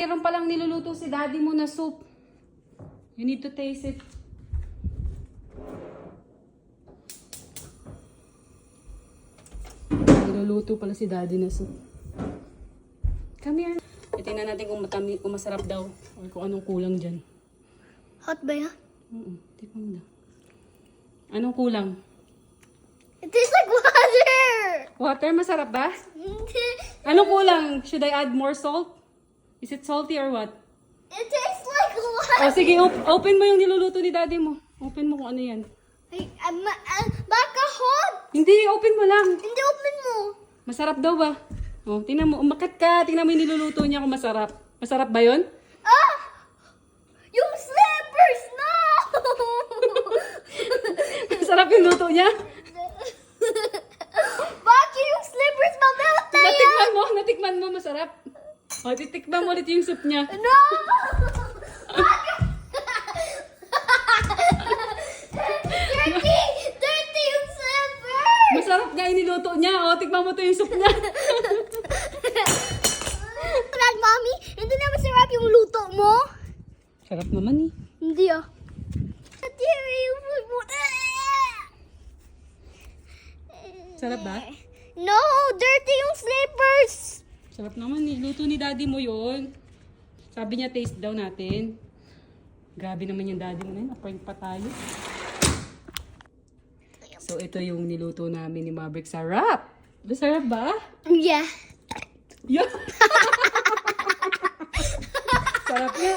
Meron palang niluluto si daddy mo na soup. You need to taste it. Niluluto pala si daddy na soup. Come here. Tingnan natin kung kung masarap daw. Or kung anong kulang dyan. Hot ba yan? Tikman mo daw. Anong kulang? It tastes like water! Water, masarap ba? Anong kulang? Should I add more salt? Is it salty or what? It tastes like water! O sige, open mo yung niluluto ni daddy mo. Open mo kung ano yan. Baka hot! Hindi, open mo lang. Hindi open mo. Masarap daw ba? O, tingnan mo. Umakat ka. Tingnan mo yung niluluto niya kung masarap. Masarap ba yun? Ah! Yung slippers! No! Masarap yung luto niya? Bakit yung slippers mamelot na yan? Natikman mo, masarap. O, titikman mo ulit yung soup niya. No! Dirty yung slippers! Masarap nga yung niluto niya. O, tikman mo to yung soup niya. Dad, Mommy, hindi na masarap yung luto mo? Sarap naman eh. Hindi ah. Dirty yung food mo. Sarap ba? No, dirty yung slippers. Sarap naman eh. Luto ni daddy mo yun. Sabi niya, taste daw natin. Grabe naman yung daddy mo na yun. Appoint pa tayo. So, ito yung niluto namin ni Maverick. Sarap! Masarap ba? Yeah. Yeah! Sarap nga.